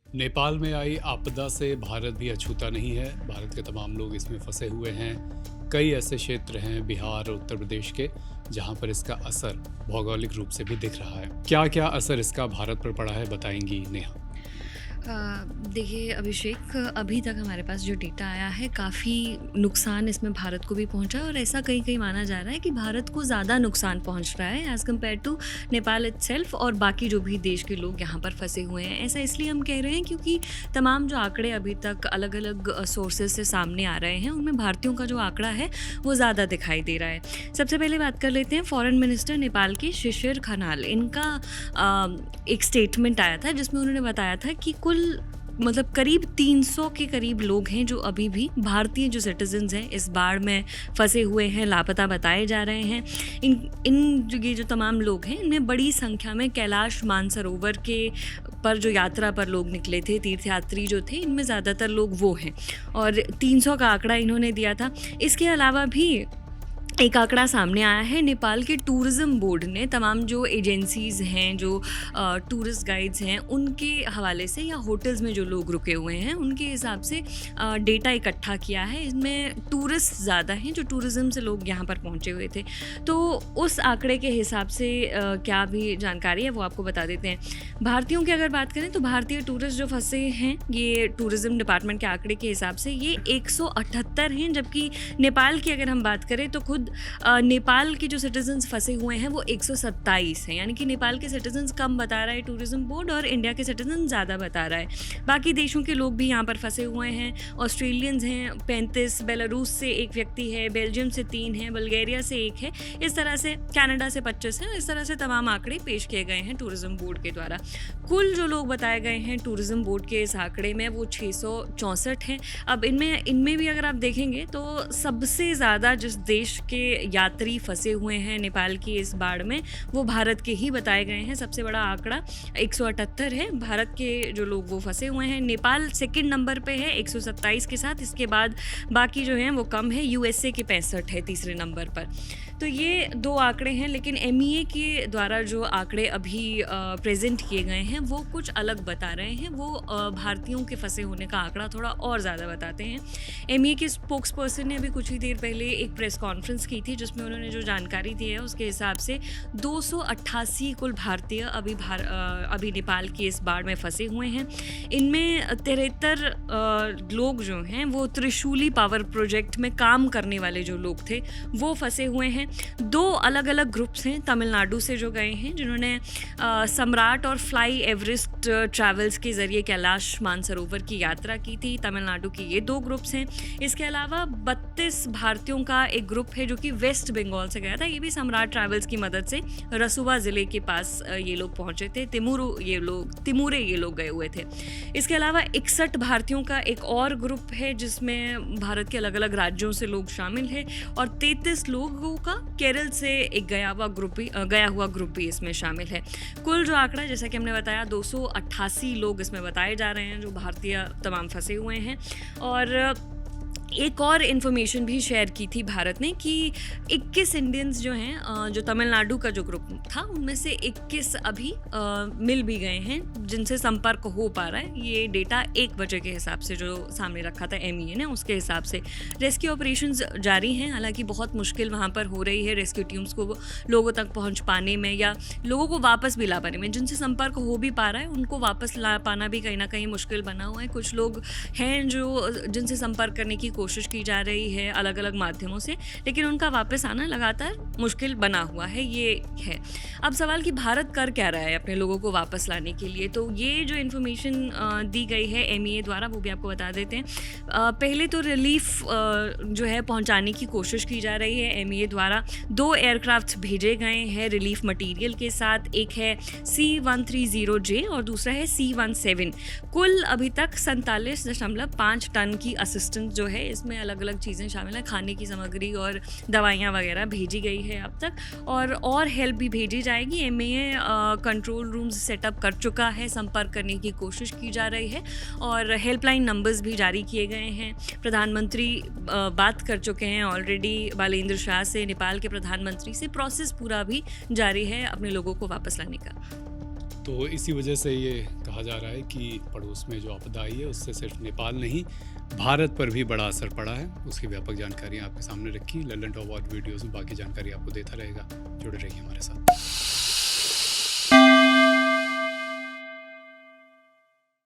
नेपाल में आई आपदा से भारत भी अछूता नहीं है। भारत के तमाम लोग इसमें फंसे हुए हैं। कई ऐसे क्षेत्र हैं बिहार और उत्तर प्रदेश के जहां पर इसका असर भौगोलिक रूप से भी दिख रहा है। क्या क्या असर इसका भारत पर पड़ा है, बताएंगी नेहा। देखिए अभिषेक, अभी तक हमारे पास जो डेटा आया है काफ़ी नुकसान इसमें भारत को भी पहुंचा है और ऐसा कहीं कहीं माना जा रहा है कि भारत को ज़्यादा नुकसान पहुंच रहा है as compare to Nepal itself और बाकी जो भी देश के लोग यहाँ पर फंसे हुए हैं। ऐसा इसलिए हम कह रहे हैं क्योंकि तमाम जो आंकड़े अभी तक अलग अलग सोर्सेज से सामने आ रहे हैं उनमें भारतीयों का जो आंकड़ा है वो ज़्यादा दिखाई दे रहा है। सबसे पहले बात कर लेते हैं फॉरेन मिनिस्टर नेपाल के शिशिर खनाल। इनका एक स्टेटमेंट आया था जिसमें उन्होंने बताया था कि कुल मतलब करीब 300 के करीब लोग हैं जो अभी भी भारतीय जो सिटीजन्स हैं इस बाढ़ में फंसे हुए हैं, लापता बताए जा रहे हैं। ये जो तमाम लोग हैं इनमें बड़ी संख्या में कैलाश मानसरोवर के पर जो यात्रा पर लोग निकले थे, तीर्थयात्री जो थे, इनमें ज़्यादातर लोग वो हैं और 300 का आंकड़ा इन्होंने दिया था। इसके अलावा भी एक आंकड़ा सामने आया है। नेपाल के टूरिज़्म बोर्ड ने तमाम जो एजेंसीज़ हैं, जो टूरिस्ट गाइड्स हैं, उनके हवाले से या होटल्स में जो लोग रुके हुए हैं उनके हिसाब से डेटा इकट्ठा किया है। इसमें टूरिस्ट ज़्यादा हैं जो टूरिज़्म से लोग यहाँ पर पहुँचे हुए थे। तो उस आंकड़े के हिसाब से क्या भी जानकारी है वो आपको बता देते हैं। भारतीयों की अगर बात करें तो भारतीय टूरिस्ट जो फंसे हैं ये टूरिज़्म डिपार्टमेंट के आंकड़े के हिसाब से ये 178 हैं, जबकि नेपाल की अगर हम बात करें तो खुद नेपाल के जो सिटीजन्स फंसे हुए हैं वो 127 हैं। यानी कि नेपाल के सिटीजन्स कम बता रहा है टूरिज्म बोर्ड और इंडिया के सिटीजन ज़्यादा बता रहा है। बाकी देशों के लोग भी यहाँ पर फंसे हुए हैं। ऑस्ट्रेलियंस हैं 35, बेलारूस से एक व्यक्ति है, बेल्जियम से 3 है, बल्गेरिया से 1 है, इस तरह से कनाडा से 25 है। इस तरह से तमाम आंकड़े पेश किए गए हैं टूरिज्म बोर्ड के द्वारा। कुल जो लोग बताए गए हैं टूरिज्म बोर्ड के इस आंकड़े में वो 664 हैं। अब इनमें भी अगर आप देखेंगे तो सबसे ज़्यादा जिस देश के यात्री फंसे हुए हैं नेपाल की इस बाढ़ में वो भारत के ही बताए गए हैं। सबसे बड़ा आंकड़ा 178 है, भारत के जो लोग वो फंसे हुए हैं। नेपाल सेकंड नंबर पे है 127 के साथ। इसके बाद बाकी जो हैं वो कम है। यूएसए के 65 है तीसरे नंबर पर। तो ये दो आंकड़े हैं, लेकिन एमईए के द्वारा जो आंकड़े अभी प्रेजेंट किए गए हैं वो कुछ अलग बता रहे हैं। वो भारतीयों के फंसे होने का आंकड़ा थोड़ा और ज़्यादा बताते हैं। एमईए के स्पोक्स पर्सन ने अभी कुछ ही देर पहले एक प्रेस कॉन्फ्रेंस की थी जिसमें उन्होंने जो जानकारी दी है उसके हिसाब से 288 कुल भारतीय अभी नेपाल की इस बाढ़ में फंसे हुए हैं। इनमें 73 लोग जो हैं वो त्रिशूली पावर प्रोजेक्ट में काम करने वाले जो लोग थे वो फंसे हुए हैं। 2 अलग अलग ग्रुप्स हैं तमिलनाडु से जो गए हैं, जिन्होंने सम्राट और फ्लाई एवरेस्ट ट्रैवल्स के ज़रिए कैलाश मानसरोवर की यात्रा की थी। तमिलनाडु की ये 2 ग्रुप्स हैं। इसके अलावा 32 भारतीयों का एक ग्रुप है जो कि वेस्ट बंगाल से गया था। ये भी सम्राट ट्रैवल्स की मदद से रसुवा ज़िले के पास ये लोग पहुंचे थे। तिमुरे ये लोग गए हुए थे। इसके अलावा 61 भारतीयों का एक और ग्रुप है जिसमें भारत के अलग अलग राज्यों से लोग शामिल हैं और 33 लोगों का केरल से एक गया हुआ ग्रुप भी इसमें शामिल है। कुल जो आंकड़ा जैसा कि हमने बताया 288 लोग इसमें बताए जा रहे हैं जो भारतीय तमाम फंसे हुए हैं। और एक और इन्फॉर्मेशन भी शेयर की थी भारत ने कि 21 इंडियंस जो हैं, जो तमिलनाडु का जो ग्रुप था उनमें से 21 अभी मिल भी गए हैं जिनसे संपर्क हो पा रहा है। ये डेटा 1 बजे के हिसाब से जो सामने रखा था एमईए ने, उसके हिसाब से रेस्क्यू ऑपरेशंस जारी हैं। हालांकि बहुत मुश्किल वहाँ पर हो रही है रेस्क्यू टीम्स को लोगों तक पहुँच पाने में या लोगों को वापस भी ला पाने में। जिनसे संपर्क हो भी पा रहा है उनको वापस ला पाना भी कहीं ना कहीं मुश्किल बना हुआ है। कुछ लोग हैं जो जिनसे संपर्क करने की कोशिश की जा रही है अलग अलग माध्यमों से, लेकिन उनका वापस आना लगातार मुश्किल बना हुआ है। ये है अब सवाल कि भारत कर क्या रहा है अपने लोगों को वापस लाने के लिए। तो ये जो इन्फॉर्मेशन दी गई है एमईए द्वारा वो भी आपको बता देते हैं। पहले तो रिलीफ जो है पहुंचाने की कोशिश की जा रही है एमईए द्वारा। 2 एयरक्राफ्ट भेजे गए हैं रिलीफ मटेरियल के साथ। एक है C-130J और दूसरा है C-17। कुल अभी तक 47.5 टन की असिस्टेंस जो है इसमें अलग अलग चीज़ें शामिल हैं। खाने की सामग्री और दवाइयाँ वगैरह भेजी गई है अब तक, और हेल्प भी भेजी जाएगी। एमईए कंट्रोल रूम्स सेटअप कर चुका है, संपर्क करने की कोशिश की जा रही है और हेल्पलाइन नंबर्स भी जारी किए गए हैं। प्रधानमंत्री बात कर चुके हैं ऑलरेडी बालेंद्र शाह से, नेपाल के प्रधानमंत्री से। प्रोसेस पूरा भी जारी है अपने लोगों को वापस लाने का। तो इसी वजह से ये कहा जा रहा है कि पड़ोस में जो आपदा आई है उससे सिर्फ नेपाल नहीं भारत पर भी बड़ा असर पड़ा है। उसकी व्यापक जानकारी आपके सामने रखी। लल्लन टॉप और वीडियोज़ में बाकी जानकारी आपको देता रहेगा। जुड़े रहिए हमारे साथ।